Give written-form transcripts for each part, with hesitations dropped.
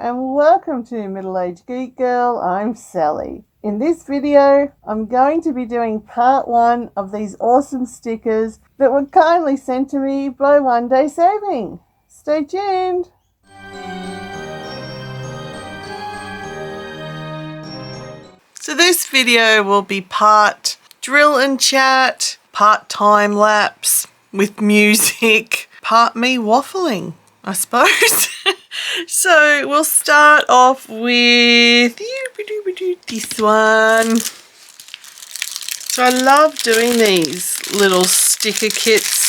and welcome to Middle-Aged Geek Girl. I'm Sally. In this video, I'm going to be doing part 1 of these awesome stickers that were kindly sent to me by OneDaySaving. Stay tuned. So this video will be part drill and chat, part time lapse with music, part me waffling, I suppose. So we'll start off with this one. So I love doing these little sticker kits.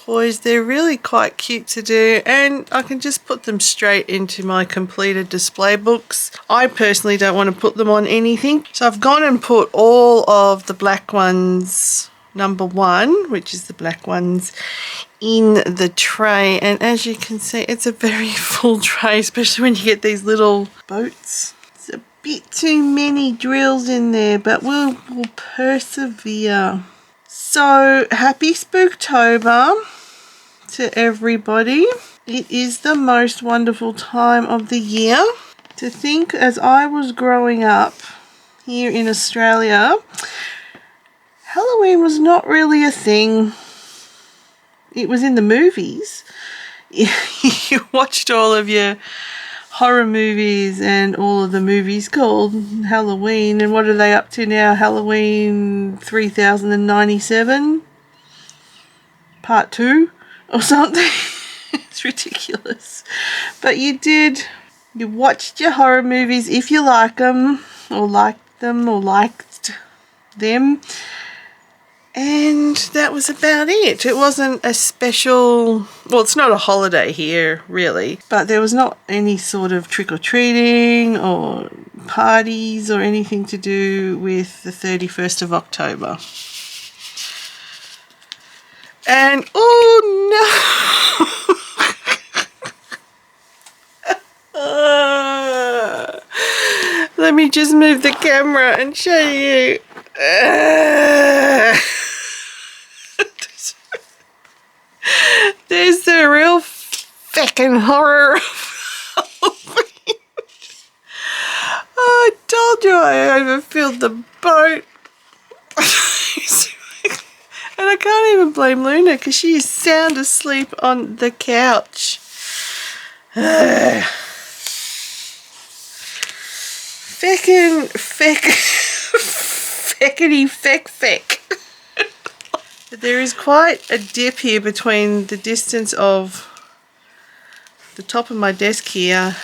Boys, they're really quite cute to do, and I can just put them straight into my completed display books. I personally don't want to put them on anything, so I've gone and put all of the black ones, number 1, which is the black ones, in the tray. And as you can see, it's a very full tray, especially when you get these little boats. It's a bit too many drills in there, but we'll persevere. So happy Spooktober to everybody. It is the most wonderful time of the year. To think, as I was growing up here in Australia, Halloween was not really a thing. It was in the movies. You watched all of your horror movies and all of the movies called Halloween, and what are they up to now? Halloween 3097 part 2 or something. It's ridiculous. But you watched your horror movies if you like them or liked them, and that was about it. It wasn't a special, well, it's not a holiday here really, but there was not any sort of trick-or-treating or parties or anything to do with the 31st of October. And oh no! Let me just move the camera and show you. There's the real feckin' horror of Halloween. Oh, I told you I overfilled the boat. And I can't even blame Luna because she is sound asleep on the couch. Feckity feck. But there is quite a dip here between the distance of the top of my desk here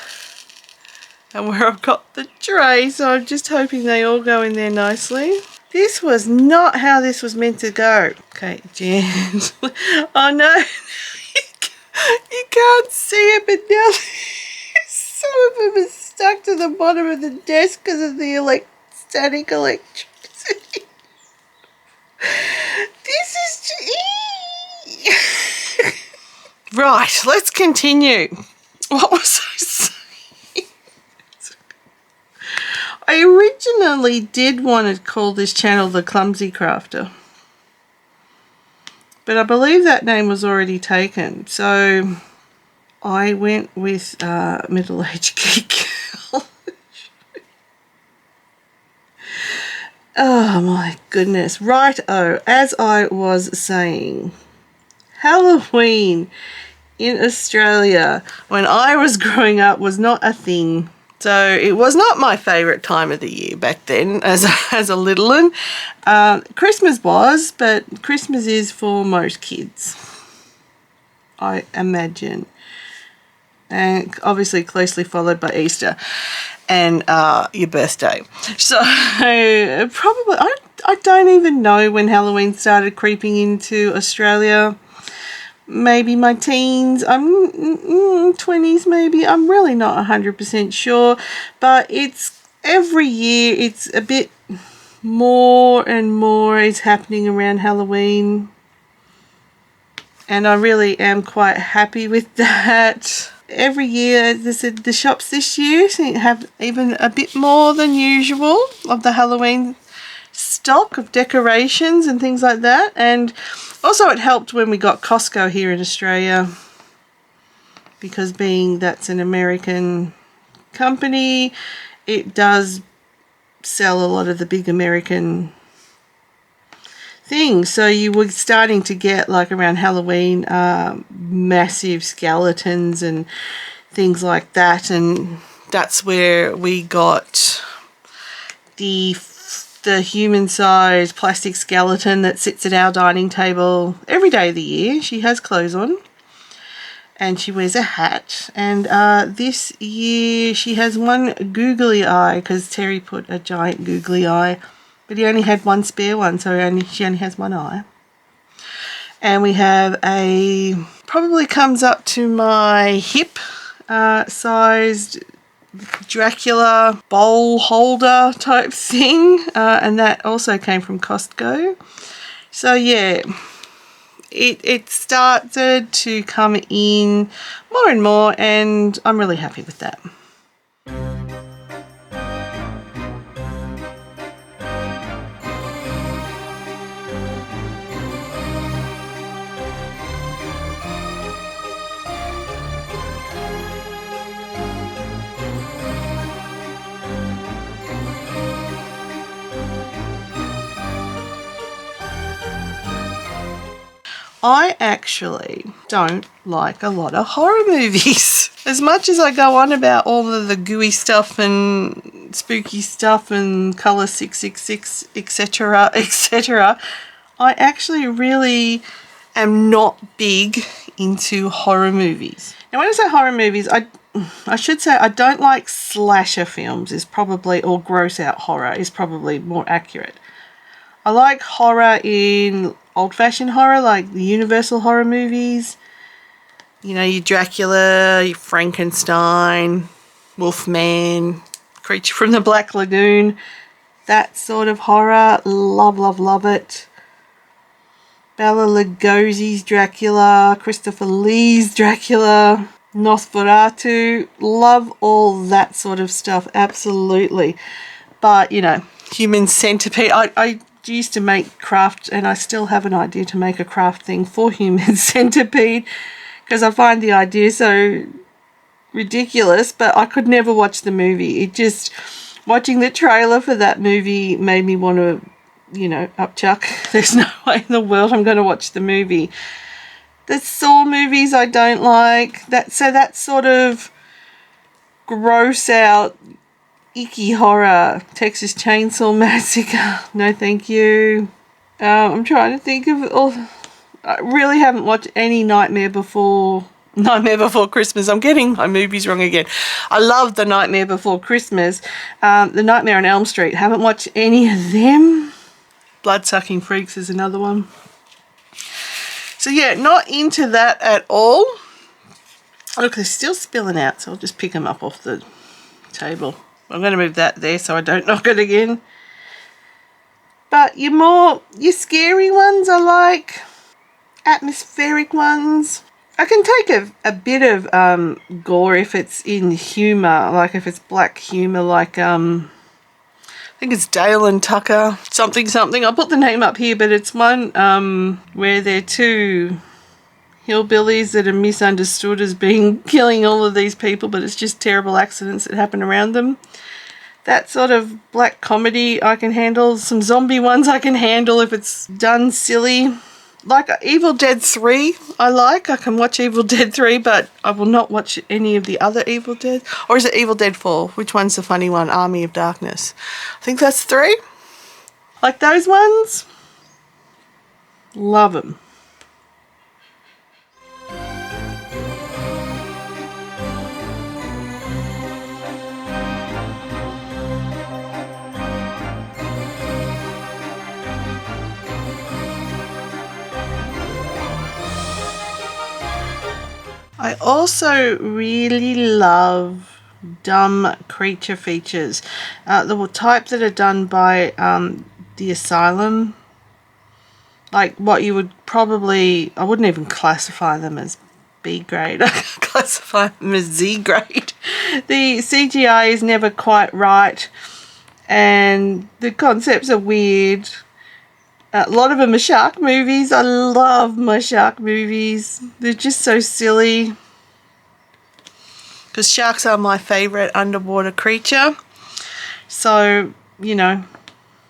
and where I've got the tray, so I'm just hoping they all go in there nicely. This was not how this was meant to go. Okay, Jen. Oh no, you can't see it, but now some of them are stuck to the bottom of the desk because of the static electricity. This is right, let's continue. What was I saying? I originally did want to call this channel The Clumsy Crafter, but I believe that name was already taken, so I went with Middle-Aged Geek Girl. Oh my goodness. Right-o, as I was saying, Halloween in Australia when I was growing up was not a thing. So it was not my favourite time of the year back then as a little one. Christmas was, but Christmas is for most kids, I imagine. And obviously closely followed by Easter and your birthday. So probably, I don't even know when Halloween started creeping into Australia. Maybe my teens, I'm 20s maybe, I'm really not 100% sure, but it's every year it's a bit more and more is happening around Halloween, and I really am quite happy with that. Every year, as I said, the shops this year seem to have even a bit more than usual of the Halloween stock of decorations and things like that. And also it helped when we got Costco here in Australia. because being that's an American company, it does sell a lot of the big American things. So you were starting to get, like around Halloween, massive skeletons and things like that, and that's where we got the human-sized plastic skeleton that sits at our dining table every day of the year. She has clothes on and she wears a hat, and this year she has one googly eye because Terry put a giant googly eye, but he only had one spare one, so she only has one eye. And we have a, probably comes up to my hip sized Dracula bowl holder type thing, and that also came from Costco. So yeah, it started to come in more and more, and I'm really happy with that. I actually don't like a lot of horror movies. As much as I go on about all of the gooey stuff and spooky stuff and colour 666, etc., etc., I actually really am not big into horror movies. Now, when I say horror movies, I should say I don't like slasher films, is probably, or gross out horror is probably more accurate. I like horror in old-fashioned horror, like the Universal horror movies. You know, your Dracula, your Frankenstein, Wolfman, Creature from the Black Lagoon. That sort of horror. Love, love, love it. Bela Lugosi's Dracula, Christopher Lee's Dracula, Nosferatu. Love all that sort of stuff, absolutely. But, you know, Human Centipede. I used to make craft, and I still have an idea to make a craft thing for Human Centipede because I find the idea so ridiculous, but I could never watch the movie. It just, watching the trailer for that movie made me want to, you know, upchuck. There's no way in the world I'm going to watch the movie. The Saw movies I don't like. That sort of gross out icky horror. Texas Chainsaw Massacre. No thank you. I'm trying to think of I really haven't watched any Nightmare Before Christmas. I'm getting my movies wrong again. I love The Nightmare Before Christmas. The Nightmare on Elm Street. Haven't watched any of them. Blood-Sucking Freaks is another one. So yeah, not into that at all. Look, they're still spilling out, so I'll just pick them up off the table. I'm going to move that there so I don't knock it again. But your scary ones I like. Atmospheric ones. I can take a bit of gore if it's in humour, like if it's black humour, like I think it's Dale and Tucker, something. I'll put the name up here, but it's one where they're two hillbillies that are misunderstood as being killing all of these people, but it's just terrible accidents that happen around them. That sort of black comedy I can handle. Some zombie ones I can handle if it's done silly. Like Evil Dead 3 I can watch Evil Dead 3, but I will not watch any of the other Evil Dead. Or is it Evil Dead 4? Which one's the funny one? Army of Darkness. I think that's 3. Like those ones. Love them. I also really love dumb creature features. The type that are done by the Asylum. Like what you would probably, I wouldn't even classify them as B grade. I classify them as Z grade. The CGI is never quite right and the concepts are weird. A lot of them are shark movies. I love my shark movies. They're just so silly. because sharks are my favourite underwater creature. So, you know,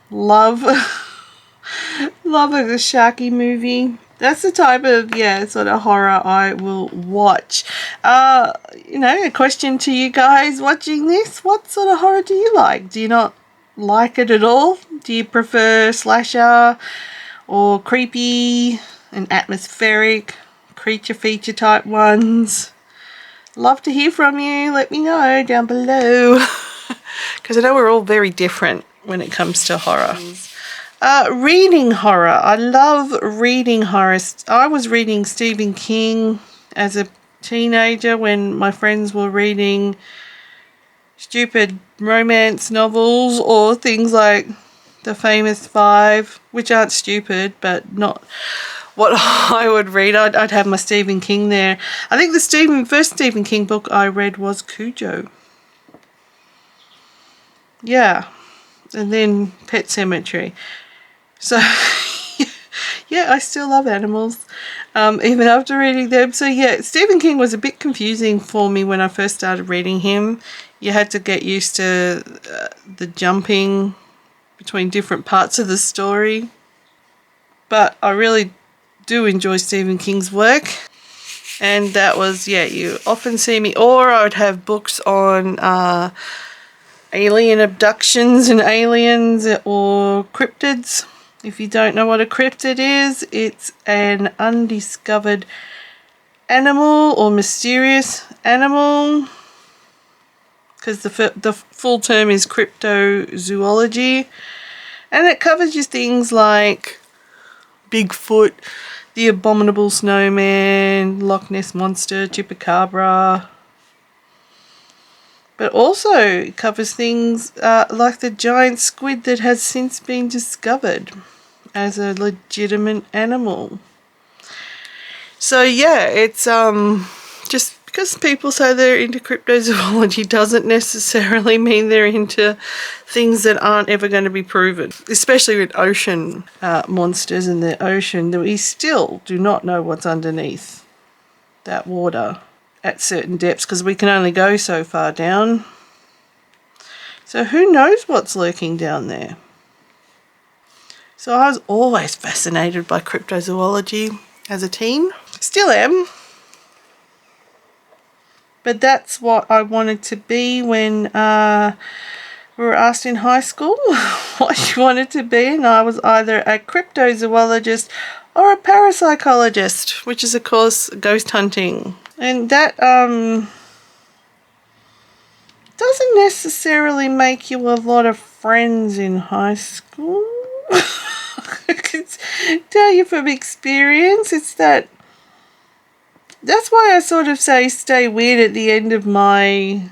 love love a sharky movie. That's the type of, sort of horror I will watch. You know, a question to you guys watching this. What sort of horror do you like? Do you not like it at all? Do you prefer slasher or creepy and atmospheric creature feature type ones? Love to hear from you. Let me know down below. Because I know we're all very different when it comes to horror. Reading horror. I love reading horror. I was reading Stephen King as a teenager when my friends were reading stupid romance novels or things like The Famous Five, which aren't stupid, but not what I would read. I'd have my Stephen King there. I think the first Stephen King book I read was Cujo. Yeah. And then Pet Sematary. So, yeah, I still love animals, even after reading them. So, yeah, Stephen King was a bit confusing for me when I first started reading him. You had to get used to the jumping between different parts of the story. But I really do enjoy Stephen King's work. And that was, you often see me, or I would have books on alien abductions and aliens or cryptids. If you don't know what a cryptid is, it's an undiscovered animal or mysterious animal, because the full term is cryptozoology, and it covers you things like Bigfoot, the abominable snowman, Loch Ness monster, chupacabra. But also it covers things like the giant squid that has since been discovered as a legitimate animal. So yeah, it's just because people say they're into cryptozoology doesn't necessarily mean they're into things that aren't ever going to be proven, especially with ocean monsters in the ocean. We still do not know what's underneath that water at certain depths, because we can only go so far down. So who knows what's lurking down there? So I was always fascinated by cryptozoology as a teen. Still am. But that's what I wanted to be when we were asked in high school what you wanted to be. And I was either a cryptozoologist or a parapsychologist, which is, of course, ghost hunting. And that doesn't necessarily make you a lot of friends in high school. I can tell you from experience, that's why I sort of say stay weird at the end of my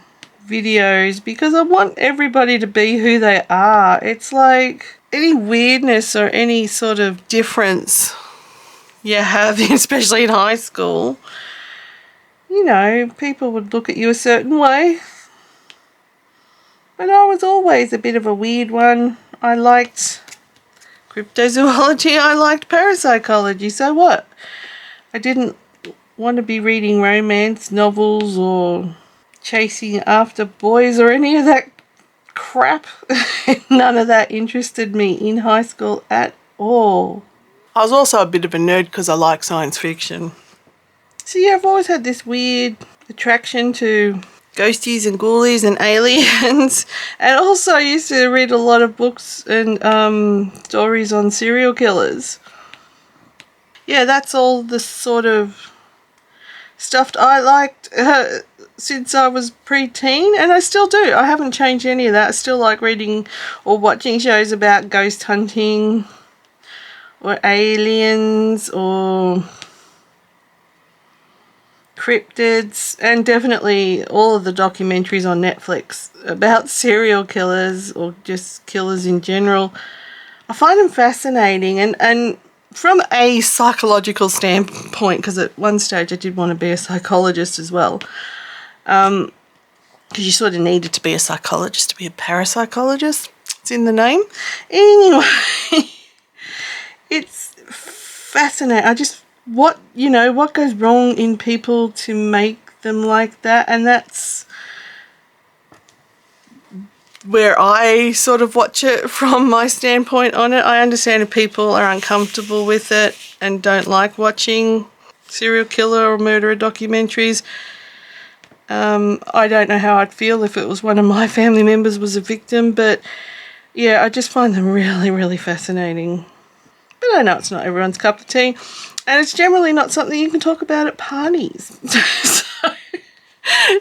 videos, because I want everybody to be who they are. It's like any weirdness or any sort of difference you have, especially in high school, you know, people would look at you a certain way. But I was always a bit of a weird one. I liked cryptozoology, I liked parapsychology, so what? I didn't want to be reading romance novels or chasing after boys or any of that crap. None of that interested me in high school at all. I was also a bit of a nerd because I like science fiction. So yeah, I've always had this weird attraction to ghosties and ghoulies and aliens. And also I used to read a lot of books and stories on serial killers. Yeah, that's all the sort of stuff I liked since I was pre-teen, and I still do. I haven't changed any of that. I still like reading or watching shows about ghost hunting or aliens or cryptids, and definitely all of the documentaries on Netflix about serial killers or just killers in general. I find them fascinating, and from a psychological standpoint, because at one stage I did want to be a psychologist as well, because you sort of needed to be a psychologist to be a parapsychologist. It's in the name. Anyway, it's fascinating. what goes wrong in people to make them like that, and that's where I sort of watch it from my standpoint on it. I understand if people are uncomfortable with it and don't like watching serial killer or murderer documentaries. I don't know how I'd feel if it was one of my family members was a victim, but yeah, I just find them really, really fascinating. But I know it's not everyone's cup of tea, and it's generally not something you can talk about at parties.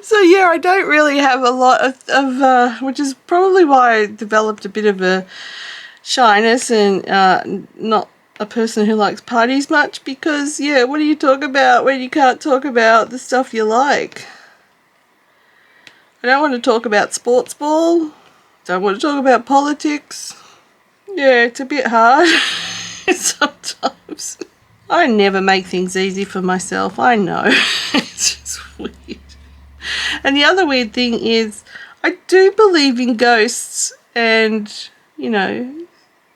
So yeah, I don't really have a lot of which is probably why I developed a bit of a shyness and not a person who likes parties much, because yeah, what do you talk about when you can't talk about the stuff you like? I don't want to talk about sports ball. Don't want to talk about politics. Yeah, it's a bit hard sometimes. I never make things easy for myself. I know. It's just weird. And the other weird thing is, I do believe in ghosts, and, you know,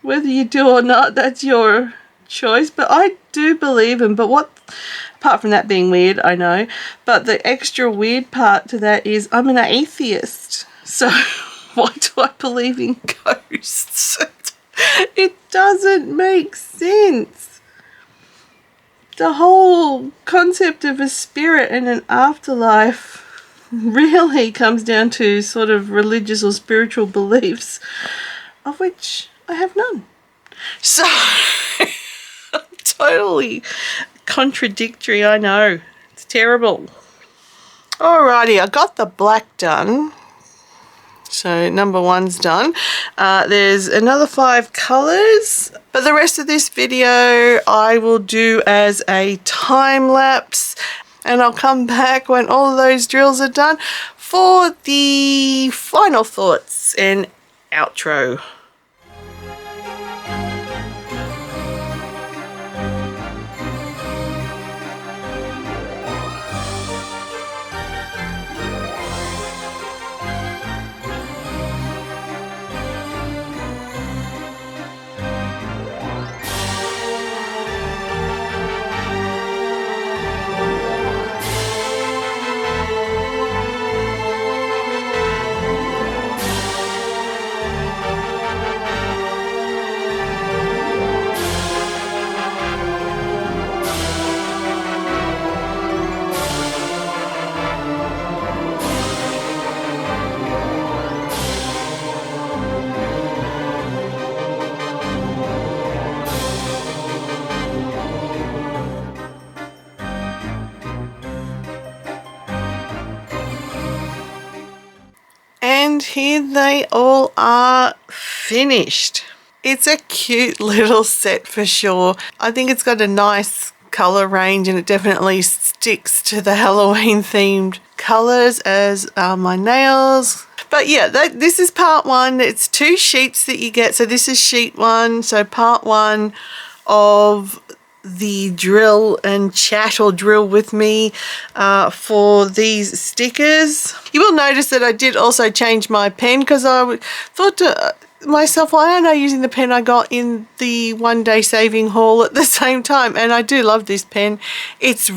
whether you do or not, that's your choice, but I do believe in. But what, apart from that being weird, I know, but the extra weird part to that is I'm an atheist. So why do I believe in ghosts? It doesn't make sense. The whole concept of a spirit and an afterlife really comes down to sort of religious or spiritual beliefs, of which I have none. So totally contradictory, I know. It's terrible. Alrighty, I got the black done. So number 1's done. There's another 5 colours, but the rest of this video I will do as a time lapse, and I'll come back when all of those drills are done for the final thoughts and outro. And here they all are finished. It's a cute little set for sure. I think it's got a nice colour range, and it definitely sticks to the Halloween themed colours, as are my nails. But yeah, this is part 1. It's 2 sheets that you get. So this is sheet 1. So part 1 of the drill and chat, or drill with me, for these stickers. You will notice that I did also change my pen, because I thought to myself, why aren't I using the pen I got in the OneDaySaving haul at the same time? And I do love this pen. It's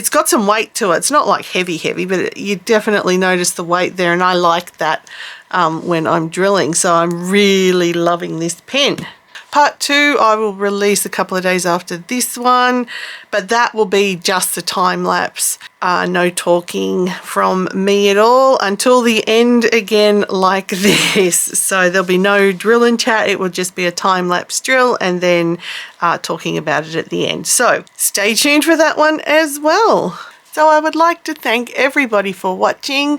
got some weight to it. It's not like heavy, but you definitely notice the weight there, and I like that when I'm drilling. So I'm really loving this pen. Part 2 I will release a couple of days after this one, but that will be just the time lapse. No talking from me at all until the end again like this. So there'll be no drill and chat. It will just be a time lapse drill, and then talking about it at the end. So stay tuned for that one as well. So I would like to thank everybody for watching.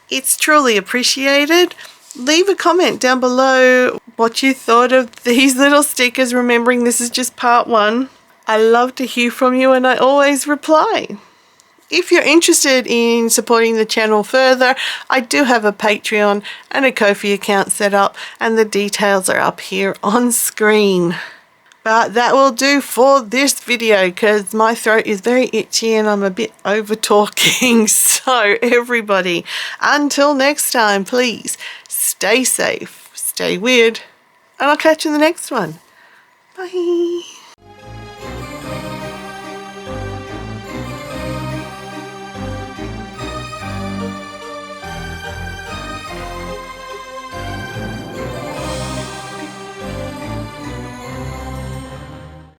It's truly appreciated. Leave a comment down below what you thought of these little stickers, remembering this is just part 1. I love to hear from you, and I always reply. If you're interested in supporting the channel further, I do have a Patreon and a Ko-fi account set up, and the details are up here on screen. But that will do for this video, because my throat is very itchy and I'm a bit over talking. So everybody, until next time, please stay safe, stay weird, and I'll catch you in the next one. Bye.